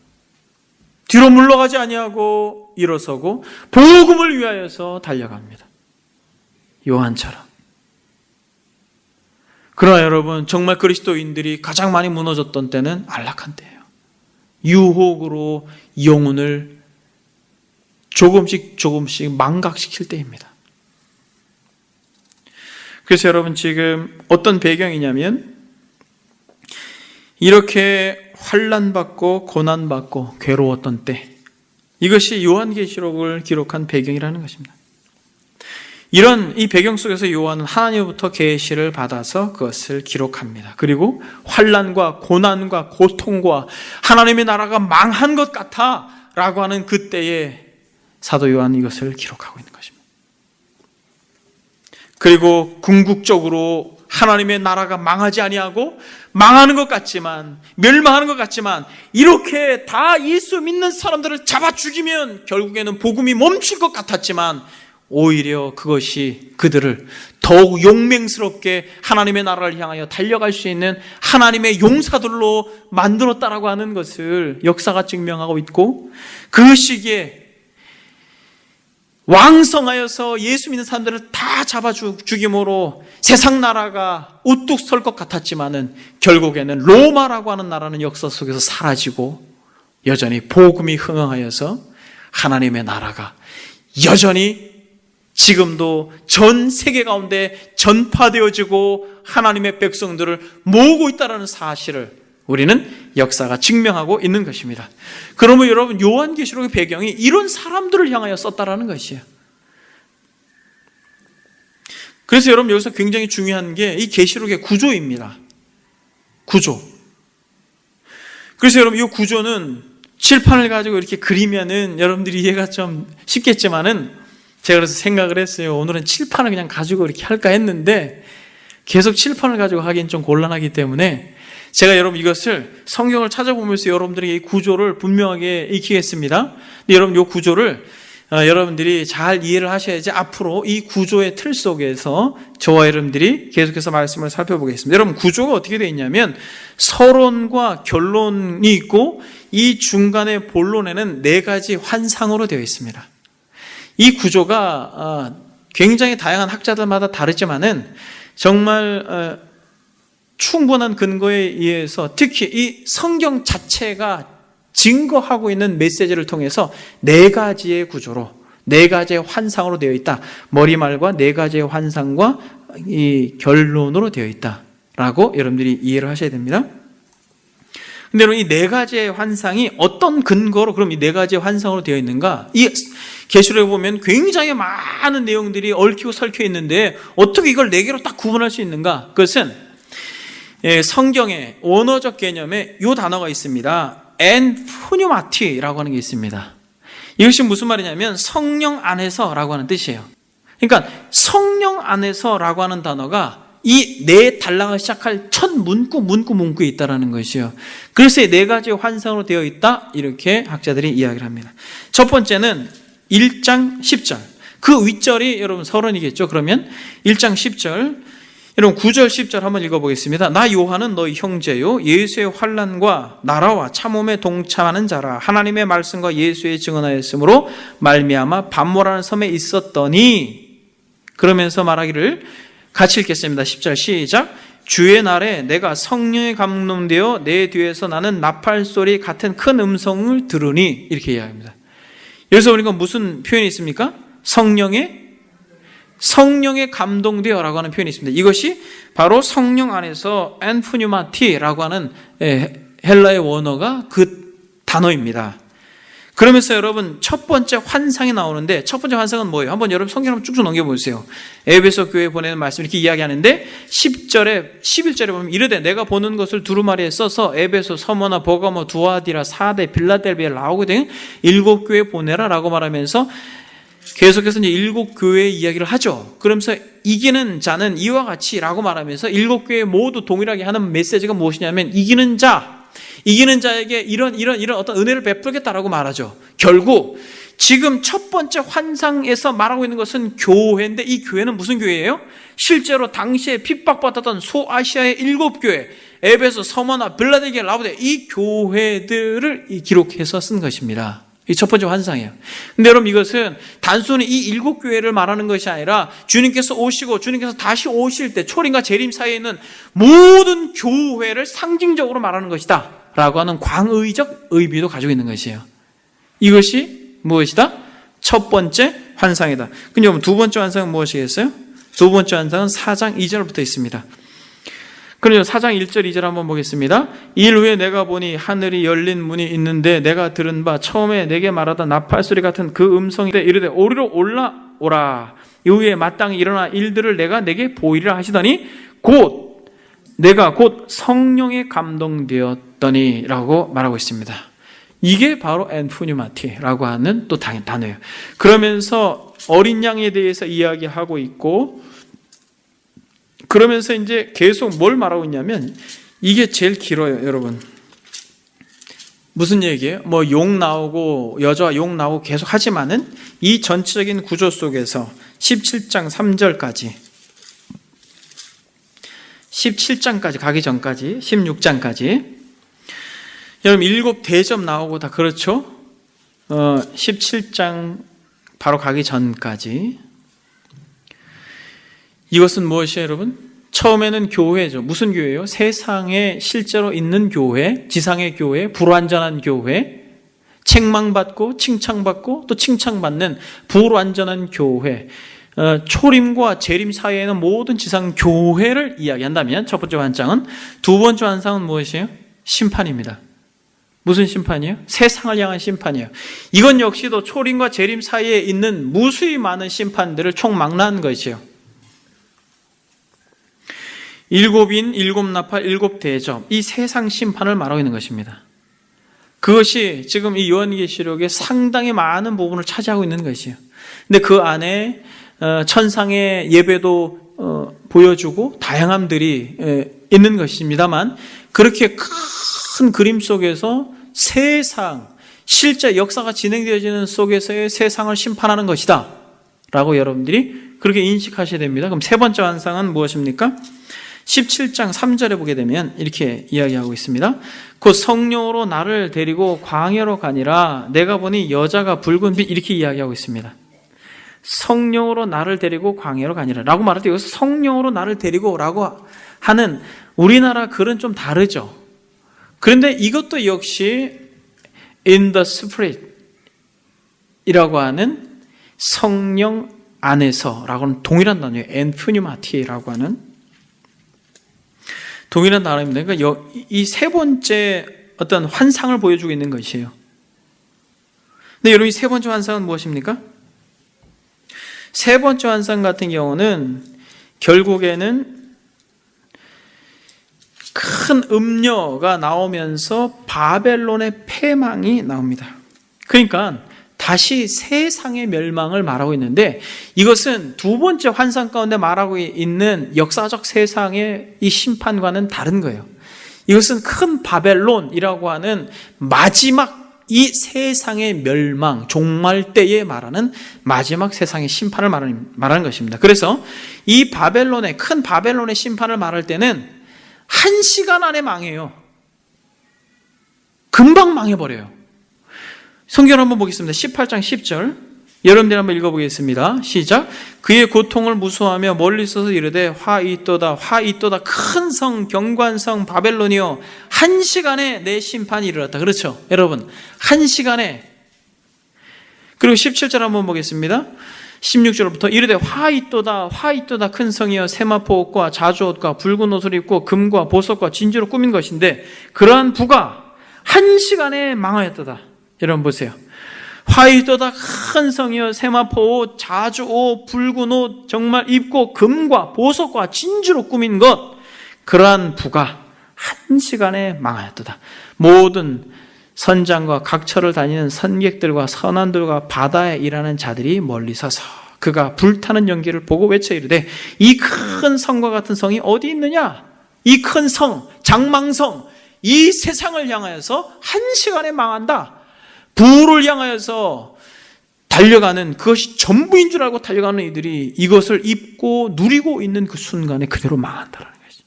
뒤로 물러가지 아니하고 일어서고 복음을 위하여서 달려갑니다. 요한처럼. 그러나 여러분, 정말 그리스도인들이 가장 많이 무너졌던 때는 안락한 때예요. 유혹으로 영혼을 조금씩 망각시킬 때입니다. 그래서 여러분, 지금 어떤 배경이냐면, 이렇게 환난받고 고난받고 괴로웠던 때, 이것이 요한계시록을 기록한 배경이라는 것입니다. 이런 이 배경 속에서 요한은 하나님으로부터 계시를 받아서 그것을 기록합니다. 그리고 환난과 고난과 고통과 하나님의 나라가 망한 것 같아 라고 하는 그때에 사도 요한은 이것을 기록하고 있는 것입니다. 그리고 궁극적으로 하나님의 나라가 망하지 아니하고 망하는 것 같지만, 멸망하는 것 같지만, 이렇게 다 예수 믿는 사람들을 잡아 죽이면 결국에는 복음이 멈출 것 같았지만, 오히려 그것이 그들을 더욱 용맹스럽게 하나님의 나라를 향하여 달려갈 수 있는 하나님의 용사들로 만들었다라고 하는 것을 역사가 증명하고 있고, 그 시기에 왕성하여서 예수 믿는 사람들을 다 잡아 죽임으로 세상 나라가 우뚝 설 것 같았지만은 결국에는 로마라고 하는 나라는 역사 속에서 사라지고 여전히 복음이 흥황하여서 하나님의 나라가 여전히 지금도 전 세계 가운데 전파되어지고 하나님의 백성들을 모으고 있다는 사실을 우리는 역사가 증명하고 있는 것입니다. 그러면 여러분, 요한계시록의 배경이 이런 사람들을 향하여 썼다라는 것이에요. 그래서 여러분, 여기서 굉장히 중요한 게 이 계시록의 구조입니다. 구조. 그래서 여러분, 이 구조는 칠판을 가지고 이렇게 그리면은 여러분들이 이해가 좀 쉽겠지만은, 제가 그래서 생각을 했어요. 오늘은 칠판을 그냥 가지고 이렇게 할까 했는데 계속 칠판을 가지고 하기엔 좀 곤란하기 때문에 제가 여러분 이것을 성경을 찾아보면서 여러분들에게 이 구조를 분명하게 익히겠습니다. 근데 여러분, 이 구조를 여러분들이 잘 이해를 하셔야지 앞으로 이 구조의 틀 속에서 저와 여러분들이 계속해서 말씀을 살펴보겠습니다. 여러분, 구조가 어떻게 되어 있냐면 서론과 결론이 있고 이 중간의 본론에는 4가지 환상으로 되어 있습니다. 이 구조가 굉장히 다양한 학자들마다 다르지만은 정말 충분한 근거에 의해서 특히 이 성경 자체가 증거하고 있는 메시지를 통해서 4가지의 구조로, 4가지의 환상으로 되어 있다. 머리말과 4가지의 환상과 이 결론으로 되어 있다라고 여러분들이 이해를 하셔야 됩니다. 근데 여러분, 이 4가지의 환상이 어떤 근거로 그럼 이 4가지의 환상으로 되어 있는가? 이 계시록에 보면 굉장히 많은 내용들이 얽히고 설켜 있는데 어떻게 이걸 4개로 딱 구분할 수 있는가? 그것은 성경의 원어적 개념에 이 단어가 있습니다. 엔푸뉴마티라고 하는 게 있습니다. 이것이 무슨 말이냐면 성령 안에서라고 하는 뜻이에요. 그러니까 성령 안에서라고 하는 단어가 이 4단락을 시작할 첫 문구에 있다는 것이에요. 그래서 이 4가지 환상으로 되어 있다, 이렇게 학자들이 이야기를 합니다. 첫 번째는 1장 10절. 그 윗절이 여러분 서론이겠죠. 그러면 1장 10절, 여러분 9절 10절 한번 읽어보겠습니다. 나 요한은 너희 형제요 예수의 환난과 나라와 참음에 동참하는 자라. 하나님의 말씀과 예수의 증언하였으므로 말미암아 반모라는 섬에 있었더니, 그러면서 말하기를, 같이 읽겠습니다. 10절 시작. 주의 날에 내가 성령에 감동되어 내 뒤에서 나는 나팔소리 같은 큰 음성을 들으니, 이렇게 이야기합니다. 여기서 우리가 무슨 표현이 있습니까? 성령에 감동되어라고 하는 표현이 있습니다. 이것이 바로 성령 안에서 엔푸뉴마티라고 하는 헬라의 원어가 그 단어입니다. 그러면서 여러분 첫 번째 환상이 나오는데, 첫 번째 환상은 뭐예요? 한번 여러분 성경 한번 쭉쭉 넘겨보세요. 에베소 교회에 보내는 말씀 이렇게 이야기하는데 10절에 11절에 보면 이르되 내가 보는 것을 두루마리에 써서 에베소, 서머나, 버가모, 두아디라, 사데, 빌라델비아, 라오게 등 7교회에 보내라 라고 말하면서 계속해서 이제 7교회의 이야기를 하죠. 그러면서 이기는 자는 이와 같이 라고 말하면서 7교회 모두 동일하게 하는 메시지가 무엇이냐면 이기는 자에게 이런 어떤 은혜를 베풀겠다라고 말하죠. 결국 지금 첫 번째 환상에서 말하고 있는 것은 교회인데, 이 교회는 무슨 교회예요? 실제로 당시에 핍박받았던 소아시아의 7교회, 에베소, 서머나, 빌라델비아, 라오디게아, 이 교회들을 기록해서 쓴 것입니다. 이 첫 번째 환상이에요. 근데 여러분, 이것은 단순히 이 7교회를 말하는 것이 아니라 주님께서 오시고 주님께서 다시 오실 때 초림과 재림 사이에 있는 모든 교회를 상징적으로 말하는 것이다 라고 하는 광의적 의미도 가지고 있는 것이에요. 이것이 무엇이다? 첫 번째 환상이다. 근데 여러분, 두 번째 환상은 무엇이겠어요? 두 번째 환상은 4장 2절부터 있습니다. 그래서 4장 1절 2절 한번 보겠습니다. 일 후에 내가 보니 하늘이 열린 문이 있는데 내가 들은 바 처음에 내게 말하던 나팔소리 같은 그 음성이 이르되 오리로 올라오라. 이후에 마땅히 일어나 일들을 내가 내게 보이리라 하시더니 내가 곧 성령에 감동되었더니 라고 말하고 있습니다. 이게 바로 엔푸뉴마티라고 하는 또 단어예요. 그러면서 어린 양에 대해서 이야기하고 있고, 그러면서 이제 계속 뭘 말하고 있냐면, 이게 제일 길어요, 여러분. 무슨 얘기예요? 뭐 용 나오고 여자와 용 나오고 계속 하지만은 이 전체적인 구조 속에서 17장 3절까지 17장까지 가기 전까지 16장까지 여러분 7대접 나오고 다 그렇죠? 17장 바로 가기 전까지 이것은 무엇이에요 여러분? 처음에는 교회죠. 무슨 교회예요? 세상에 실제로 있는 교회, 지상의 교회, 불완전한 교회, 책망받고 칭찬받고 또 칭찬받는 불완전한 교회, 초림과 재림 사이에는 모든 지상 교회를 이야기한다면 첫 번째 환상은, 두 번째 환상은 무엇이에요? 심판입니다. 무슨 심판이에요? 세상을 향한 심판이에요. 이건 역시도 초림과 재림 사이에 있는 무수히 많은 심판들을 총망라한 것이에요. 7인, 7나팔, 7대접, 이 세상 심판을 말하고 있는 것입니다. 그것이 지금 이 요한계시록의 상당히 많은 부분을 차지하고 있는 것이에요. 근데 그 안에 천상의 예배도 보여주고 다양함들이 있는 것입니다만, 그렇게 큰 그림 속에서 세상, 실제 역사가 진행되어지는 속에서의 세상을 심판하는 것이다 라고 여러분들이 그렇게 인식하셔야 됩니다. 그럼 세 번째 환상은 무엇입니까? 17장 3절에 보게 되면 이렇게 이야기하고 있습니다. 곧 성령으로 나를 데리고 광야로 가니라. 내가 보니 여자가 붉은 빛, 이렇게 이야기하고 있습니다. 성령으로 나를 데리고 광야로 가니라 라고 말할 때 여기서 성령으로 나를 데리고 라고 하는 우리나라 글은 좀 다르죠. 그런데 이것도 역시 in the spirit 이라고 하는 성령 안에서 라고는 동일한 단어예요. 엔프뉴마티라고 하는 동일한 단어입니다. 그러니까 이 세 번째 어떤 환상을 보여주고 있는 것이에요. 근데 여러분, 이 세 번째 환상은 무엇입니까? 세 번째 환상 같은 경우는 결국에는 큰 음녀가 나오면서 바벨론의 패망이 나옵니다. 그러니까 다시 세상의 멸망을 말하고 있는데, 이것은 두 번째 환상 가운데 말하고 있는 역사적 세상의 이 심판과는 다른 거예요. 이것은 큰 바벨론이라고 하는 마지막 이 세상의 멸망, 종말 때에 말하는 마지막 세상의 심판을 말하는 것입니다. 그래서 이 바벨론의, 큰 바벨론의 심판을 말할 때는 1시간 안에 망해요. 금방 망해버려요. 성경을 한번 보겠습니다. 18장 10절 여러분들 한번 읽어보겠습니다. 시작. 그의 고통을 무서워하며 멀리 서서 이르되 화이또다 화이또다 큰 성 경관성 바벨론이여 1시간에 내 심판이 이르렀다. 그렇죠 여러분, 1시간에. 그리고 17절 한번 보겠습니다. 16절부터 이르되 화이또다 화이또다 큰 성이여 세마포 옷과 자주옷과 붉은 옷을 입고 금과 보석과 진주로 꾸민 것인데 그러한 부가 1시간에 망하였도다. 여러분 보세요. 화이또다 큰 성이여 세마포 옷, 자주옷, 붉은 옷 정말 입고 금과 보석과 진주로 꾸민 것, 그러한 부가 1시간에 망하였도다. 모든 선장과 각처를 다니는 선객들과 선원들과 바다에 일하는 자들이 멀리 서서 그가 불타는 연기를 보고 외쳐 이르되 이 큰 성과 같은 성이 어디 있느냐? 이 큰 성, 장망성, 이 세상을 향하여서 1시간에 망한다. 부를 향하여서 달려가는, 그것이 전부인 줄 알고 달려가는 이들이 이것을 입고 누리고 있는 그 순간에 그대로 망한다는 것이죠.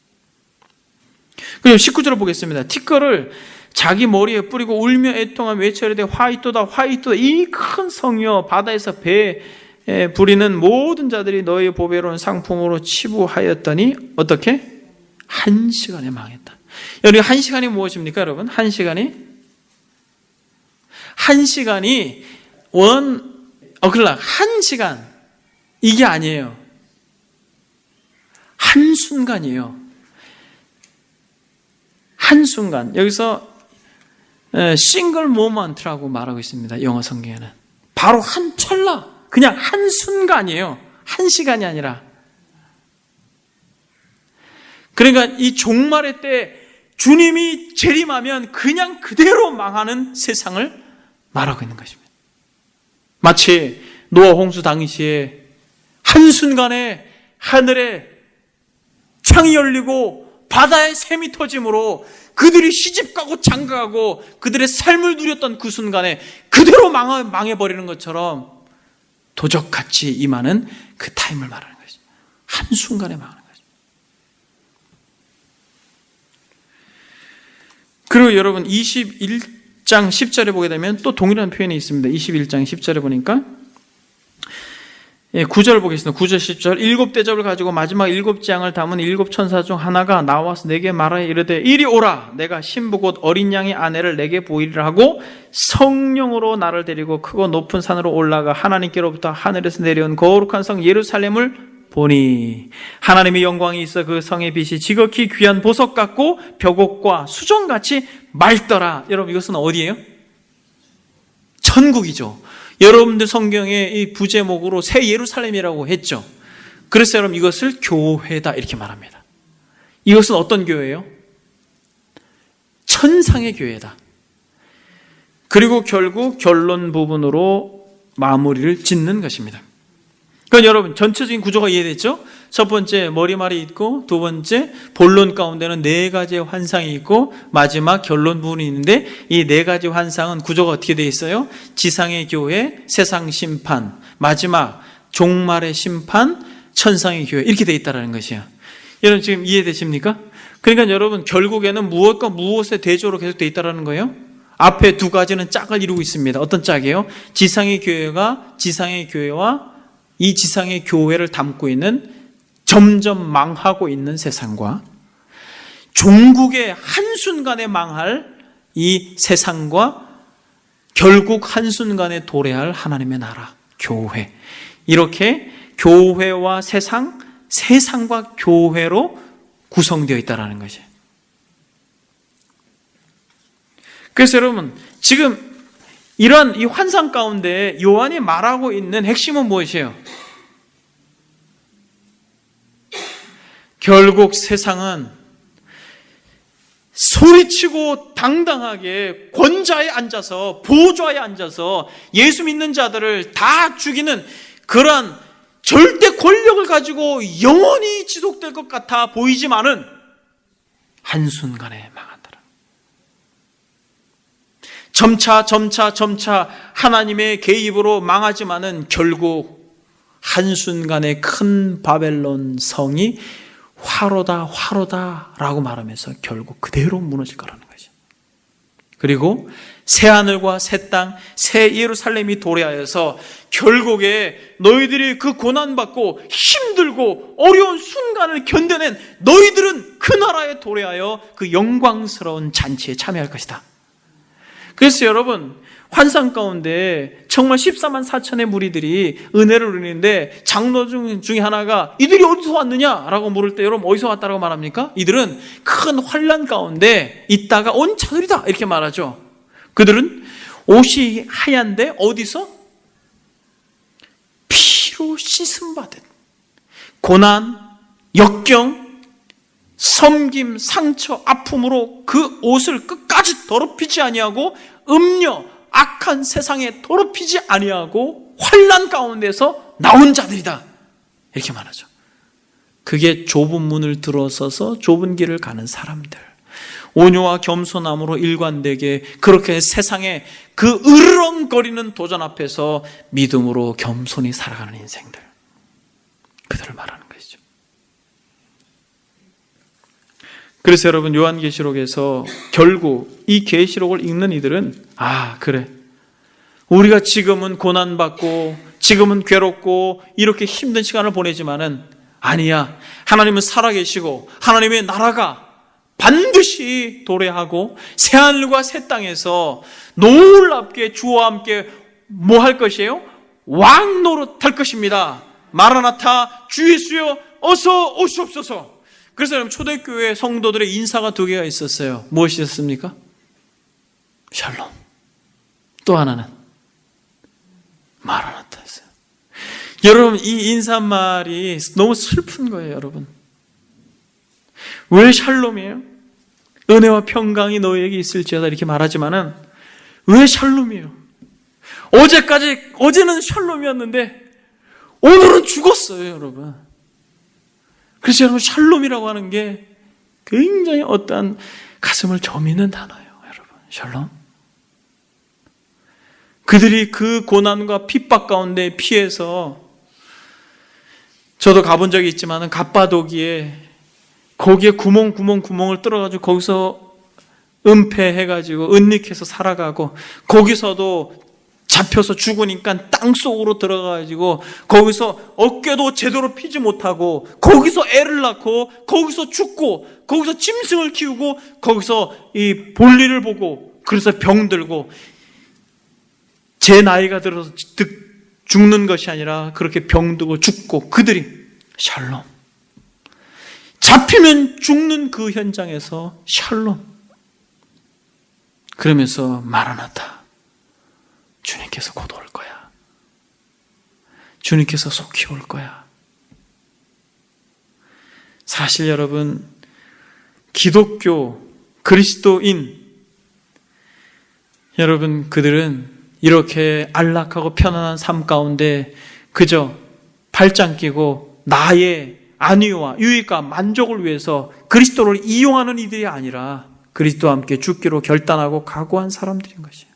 그리고 19절을 보겠습니다. 티끌을 자기 머리에 뿌리고 울며 애통하며 외쳐 이르되 화이또다 화이또다 이 큰 성이여 바다에서 배에 부리는 모든 자들이 너희 보배로운 상품으로 치부하였더니 어떻게? 1시간에 망했다. 여러분, 1시간이 무엇입니까 여러분? 1시간이 그러나 1시간 이게 아니에요. 한순간이에요. 한순간. 여기서 싱글 모먼트라고 말하고 있습니다. 영어 성경에는. 바로 한 찰나, 그냥 한순간이에요. 1시간이 아니라. 그러니까 이 종말의 때 주님이 재림하면 그냥 그대로 망하는 세상을 말하고 있는 것입니다. 마치 노아 홍수 당시에 한순간에 하늘에 창이 열리고 바다에 샘이 터짐으로 그들이 시집가고 장가가고 그들의 삶을 누렸던 그 순간에 그대로 망해버리는 것처럼 도적같이 임하는 그 타임을 말하는 것이죠. 한순간에 망하는 것이죠. 그리고 여러분 21장 10절에 보게 되면 또 동일한 표현이 있습니다. 21장 10절에 보니까 9절 보겠습니다. 9절 10절. 7대접을 가지고 마지막 7장을 담은 7천사 중 하나가 나와서 내게 말하여 이르되 이리 오라. 내가 신부 곧 어린 양의 아내를 내게 보이리라 하고 성령으로 나를 데리고 크고 높은 산으로 올라가 하나님께로부터 하늘에서 내려온 거룩한 성 예루살렘을 보니 하나님의 영광이 있어 그 성의 빛이 지극히 귀한 보석 같고 벽옥과 수정같이 맑더라. 여러분 이것은 어디예요? 천국이죠. 여러분들 성경에 이 부제목으로 새 예루살렘이라고 했죠. 그래서 여러분 이것을 교회다 이렇게 말합니다. 이것은 어떤 교회예요? 천상의 교회다. 그리고 결국 결론 부분으로 마무리를 짓는 것입니다. 그러니까 여러분 전체적인 구조가 이해됐죠? 첫 번째 머리말이 있고, 두 번째 본론 가운데는 네 가지의 환상이 있고, 마지막 결론 부분이 있는데 이 네 가지 환상은 구조가 어떻게 되어 있어요? 지상의 교회, 세상 심판, 마지막 종말의 심판, 천상의 교회 이렇게 되어 있다는 것이에요. 여러분 지금 이해되십니까? 그러니까 여러분 결국에는 무엇과 무엇의 대조로 계속 되어 있다는 거예요. 앞에 두 가지는 짝을 이루고 있습니다. 어떤 짝이에요? 지상의 교회가 지상의 교회와 이 지상의 교회를 담고 있는 점점 망하고 있는 세상과 종국의 한순간에 망할 이 세상과 결국 한순간에 도래할 하나님의 나라, 교회. 이렇게 교회와 세상, 세상과 교회로 구성되어 있다는 것이에요. 그래서 여러분, 지금 이러한 이 환상 가운데 요한이 말하고 있는 핵심은 무엇이에요? 결국 세상은 소리치고 당당하게 권좌에 앉아서 보좌에 앉아서 예수 믿는 자들을 다 죽이는 그러한 절대 권력을 가지고 영원히 지속될 것 같아 보이지만은 한순간에 망한다. 점차 하나님의 개입으로 망하지만은 결국 한순간에 큰 바벨론 성이 화로다 라고 말하면서 결국 그대로 무너질 거라는 거죠. 그리고 새하늘과 새 땅, 새 예루살렘이 도래하여서 결국에 너희들이 그 고난받고 힘들고 어려운 순간을 견뎌낸 너희들은 그 나라에 도래하여 그 영광스러운 잔치에 참여할 것이다. 그래서 여러분 환상 가운데 정말 14만 4천의 무리들이 은혜를 누리는데 장로 중에 하나가 이들이 어디서 왔느냐라고 물을 때 여러분 어디서 왔다라고 말합니까? 이들은 큰 환난 가운데 있다가 온 자들이다 이렇게 말하죠. 그들은 옷이 하얀데 어디서? 피로 씻음받은 고난, 역경, 섬김, 상처, 아픔으로 그 옷을 끝까지 더럽히지 아니하고 음녀, 악한 세상에 더럽히지 아니하고 환난 가운데서 나온 자들이다 이렇게 말하죠. 그게 좁은 문을 들어서서 좁은 길을 가는 사람들, 온유와 겸손함으로 일관되게 그렇게 세상에 그 으르렁거리는 도전 앞에서 믿음으로 겸손히 살아가는 인생들, 그들을 말하는 것이죠. 그래서 여러분 요한계시록에서 결국 이 계시록을 읽는 이들은 그래, 우리가 지금은 고난받고 지금은 괴롭고 이렇게 힘든 시간을 보내지만은 아니야, 하나님은 살아계시고 하나님의 나라가 반드시 도래하고 새하늘과 새 땅에서 놀랍게 주와 함께 뭐 할 것이에요? 왕 노릇할 것입니다. 마라나타, 주 예수여 어서 오시옵소서. 그래서 여러분 초대교회 성도들의 인사가 두 개가 있었어요. 무엇이었습니까? 샬롬. 또 하나는 마라나타였어요. 여러분 이 인사말이 너무 슬픈 거예요. 여러분 왜 샬롬이에요? 은혜와 평강이 너희에게 있을지어다 이렇게 말하지만은 왜 샬롬이에요? 어제는 샬롬이었는데 오늘은 죽었어요. 여러분. 그래서 여러분 샬롬이라고 하는 게 굉장히 어떠한 가슴을 저미는 단어예요. 여러분 샬롬. 그들이 그 고난과 핍박 가운데 피해서, 저도 가본 적이 있지만 갑바도기에 거기에 구멍을 뚫어가지고 거기서 은폐해가지고 은닉해서 살아가고, 거기서도 잡혀서 죽으니까 땅속으로 들어가가지고 거기서 어깨도 제대로 피지 못하고, 거기서 애를 낳고, 거기서 죽고, 거기서 짐승을 키우고, 거기서 이 볼일을 보고, 그래서 병들고, 제 나이가 들어서 죽는 것이 아니라 그렇게 병들고 죽고, 그들이 샬롬, 잡히면 죽는 그 현장에서 샬롬, 그러면서 마라나타, 주님께서 곧 올 거야. 주님께서 속히 올 거야. 사실 여러분, 기독교, 그리스도인, 여러분, 그들은 이렇게 안락하고 편안한 삶 가운데 그저 발장 끼고 나의 안위와 유익과 만족을 위해서 그리스도를 이용하는 이들이 아니라 그리스도와 함께 죽기로 결단하고 각오한 사람들인 것이에요.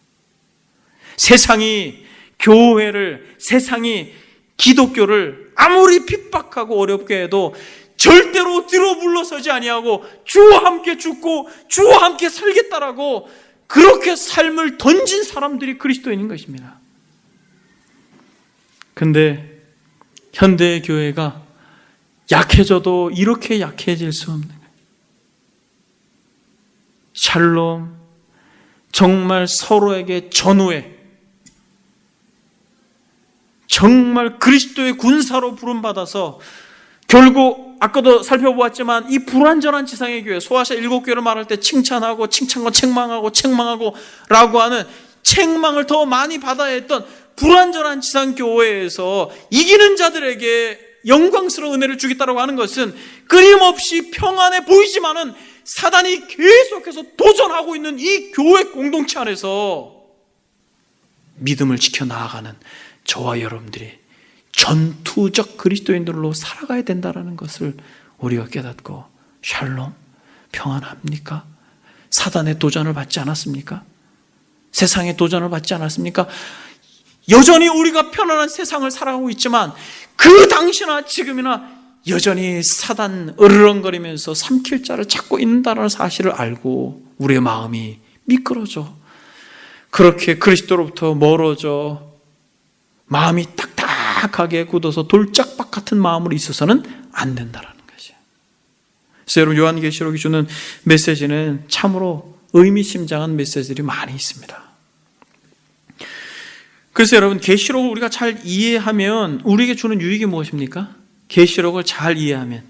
세상이 교회를, 세상이 기독교를 아무리 핍박하고 어렵게 해도 절대로 뒤로 물러서지 아니하고 주와 함께 죽고 주와 함께 살겠다라고 그렇게 삶을 던진 사람들이 그리스도인인 것입니다. 근데 현대의 교회가 약해져도 이렇게 약해질 수 없는 거예요. 샬롬, 정말 서로에게 전우해, 정말 그리스도의 군사로 부름받아서 결국 아까도 살펴보았지만 이 불완전한 지상의 교회, 소아시아 7교회를 말할 때 칭찬하고 칭찬과 책망하고 라고 하는 책망을 더 많이 받아야 했던 불완전한 지상교회에서 이기는 자들에게 영광스러운 은혜를 주겠다고 하는 것은 끊임없이 평안해 보이지만은 사단이 계속해서 도전하고 있는 이 교회 공동체 안에서 믿음을 지켜나가는 저와 여러분들이 전투적 그리스도인들로 살아가야 된다는 것을 우리가 깨닫고, 샬롬, 평안합니까? 사단의 도전을 받지 않았습니까? 세상의 도전을 받지 않았습니까? 여전히 우리가 편안한 세상을 살아가고 있지만 그 당시나 지금이나 여전히 사단 으르렁거리면서 삼킬 자를 찾고 있다는 사실을 알고 우리의 마음이 미끄러져, 그렇게 그리스도로부터 멀어져 마음이 딱딱하게 굳어서 돌짝박 같은 마음으로 있어서는 안 된다라는 것이에요. 그래서 여러분, 요한계시록이 주는 메시지는 참으로 의미심장한 메시지들이 많이 있습니다. 그래서 여러분, 계시록을 우리가 잘 이해하면 우리에게 주는 유익이 무엇입니까? 계시록을 잘 이해하면,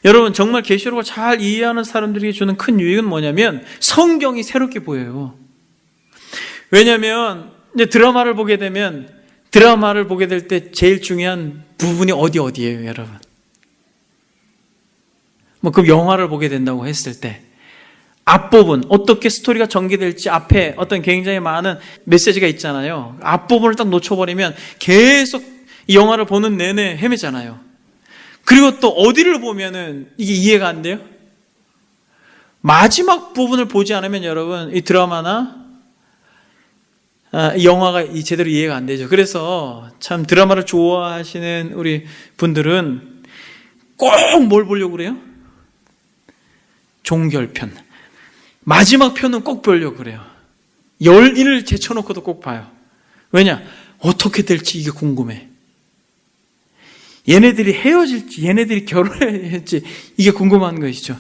여러분, 정말 계시록을 잘 이해하는 사람들에게 주는 큰 유익은 뭐냐면 성경이 새롭게 보여요. 왜냐하면 이제 드라마를 보게 될 때 제일 중요한 부분이 어디예요, 여러분? 그 영화를 보게 된다고 했을 때 앞부분, 어떻게 스토리가 전개될지 앞에 어떤 굉장히 많은 메시지가 있잖아요. 앞부분을 딱 놓쳐버리면 계속 이 영화를 보는 내내 헤매잖아요. 그리고 또 어디를 보면은 이게 이해가 안 돼요? 마지막 부분을 보지 않으면 여러분, 이 드라마나 이 영화가 제대로 이해가 안 되죠. 그래서 참 드라마를 좋아하시는 우리 분들은 꼭 뭘 보려고 그래요? 종결편, 마지막 편은 꼭 보려고 그래요. 열인을 제쳐놓고도 꼭 봐요. 왜냐? 어떻게 될지 이게 궁금해. 얘네들이 헤어질지, 얘네들이 결혼할지 이게 궁금한 것이죠.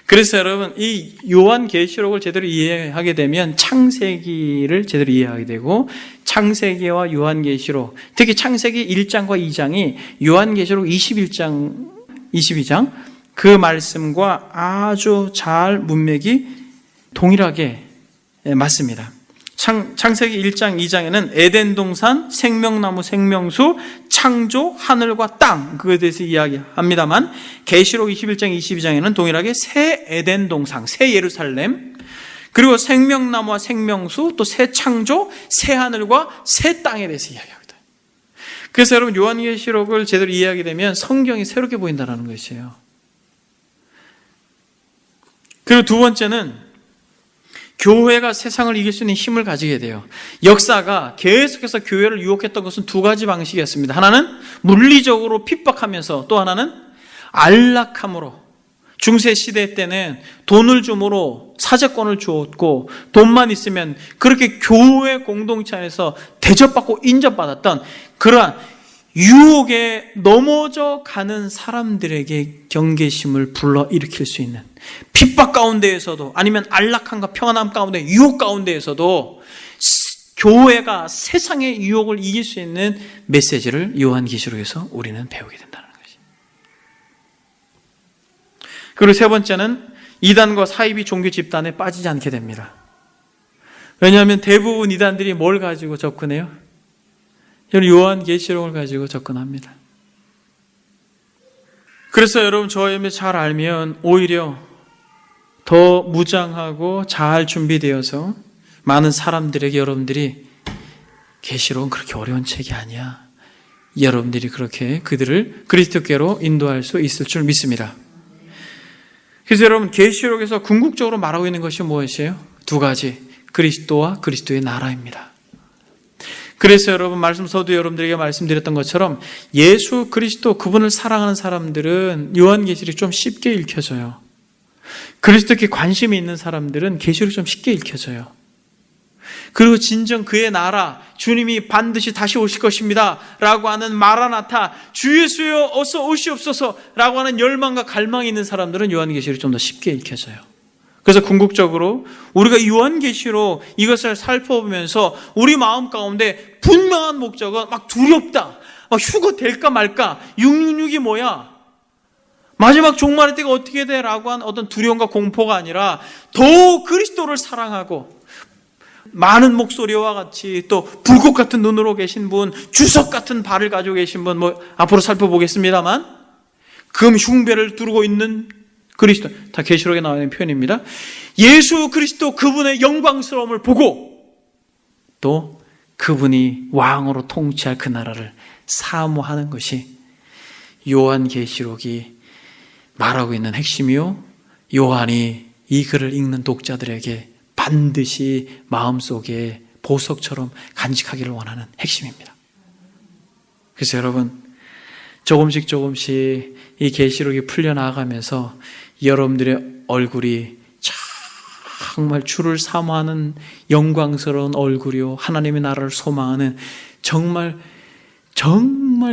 그래서 여러분, 이 요한계시록을 제대로 이해하게 되면 창세기를 제대로 이해하게 되고, 창세기와 요한계시록, 특히 창세기 1장과 2장이 요한계시록 22장 그 말씀과 아주 잘 문맥이 동일하게 맞습니다. 창세기 1장 2장에는 에덴 동산, 생명나무, 생명수, 창조, 하늘과 땅, 그거에 대해서 이야기합니다만, 계시록 21장 22장에는 동일하게 새 에덴 동산, 새 예루살렘, 그리고 생명나무와 생명수, 또 새 창조, 새 하늘과 새 땅에 대해서 이야기합니다. 그래서 여러분, 요한계시록을 제대로 이해하게 되면 성경이 새롭게 보인다는 것이에요. 그리고 두 번째는 교회가 세상을 이길 수 있는 힘을 가지게 돼요. 역사가 계속해서 교회를 유혹했던 것은 두 가지 방식이었습니다. 하나는 물리적으로 핍박하면서, 또 하나는 안락함으로, 중세 시대 때는 돈을 줌으로 사제권을 주었고 돈만 있으면 그렇게 교회 공동체 안에서 대접받고 인정받았던 그러한 유혹에 넘어져 가는 사람들에게 경계심을 불러일으킬 수 있는, 핍박 가운데에서도 아니면 안락함과 평안함 가운데 유혹 가운데에서도 교회가 세상의 유혹을 이길 수 있는 메시지를 요한계시록에서 우리는 배우게 된다는 것이. 그리고 세 번째는 이단과 사이비 종교 집단에 빠지지 않게 됩니다. 왜냐하면 대부분 이단들이 뭘 가지고 접근해요? 요한계시록을 가지고 접근합니다. 그래서 여러분 저희가 잘 알면 오히려 더 무장하고 잘 준비되어서 많은 사람들에게 여러분들이 계시록은 그렇게 어려운 책이 아니야, 여러분들이 그렇게 그들을 그리스도께로 인도할 수 있을 줄 믿습니다. 그래서 여러분 계시록에서 궁극적으로 말하고 있는 것이 무엇이에요? 두 가지, 그리스도와 그리스도의 나라입니다. 그래서 여러분 말씀 서두 여러분들에게 말씀드렸던 것처럼 예수 그리스도 그분을 사랑하는 사람들은 요한계시록이 좀 쉽게 읽혀져요. 그리스도께 관심이 있는 사람들은 계시록이 좀 쉽게 읽혀져요. 그리고 진정 그의 나라, 주님이 반드시 다시 오실 것입니다 라고 하는 마라나타, 주 예수여 어서 오시옵소서 라고 하는 열망과 갈망이 있는 사람들은 요한계시록이 좀 더 쉽게 읽혀져요. 그래서 궁극적으로 우리가 요한계시록 이것을 살펴보면서 우리 마음 가운데 분명한 목적은 막 두렵다, 막 휴거 될까 말까, 666이 뭐야, 마지막 종말의 때가 어떻게 돼 라고 한 어떤 두려움과 공포가 아니라 더 그리스도를 사랑하고 많은 목소리와 같이 또 불꽃 같은 눈으로 계신 분, 주석 같은 발을 가지고 계신 분, 앞으로 살펴보겠습니다만 금 흉배를 두르고 있는 그리스도, 다 계시록에 나와 있는 표현입니다. 예수 그리스도 그분의 영광스러움을 보고 또 그분이 왕으로 통치할 그 나라를 사모하는 것이 요한계시록이 말하고 있는 핵심이요, 요한이 이 글을 읽는 독자들에게 반드시 마음속에 보석처럼 간직하기를 원하는 핵심입니다. 그래서 여러분 조금씩 이 계시록이 풀려나가면서 여러분들의 얼굴이 정말 주를 사모하는 영광스러운 얼굴이요, 하나님의 나라를 소망하는 정말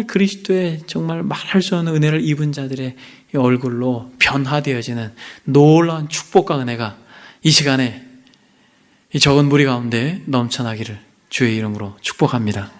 그리스도의 정말 말할 수 없는 은혜를 입은 자들의 얼굴로 변화되어지는 놀라운 축복과 은혜가 이 시간에 이 적은 무리 가운데 넘쳐나기를 주의 이름으로 축복합니다.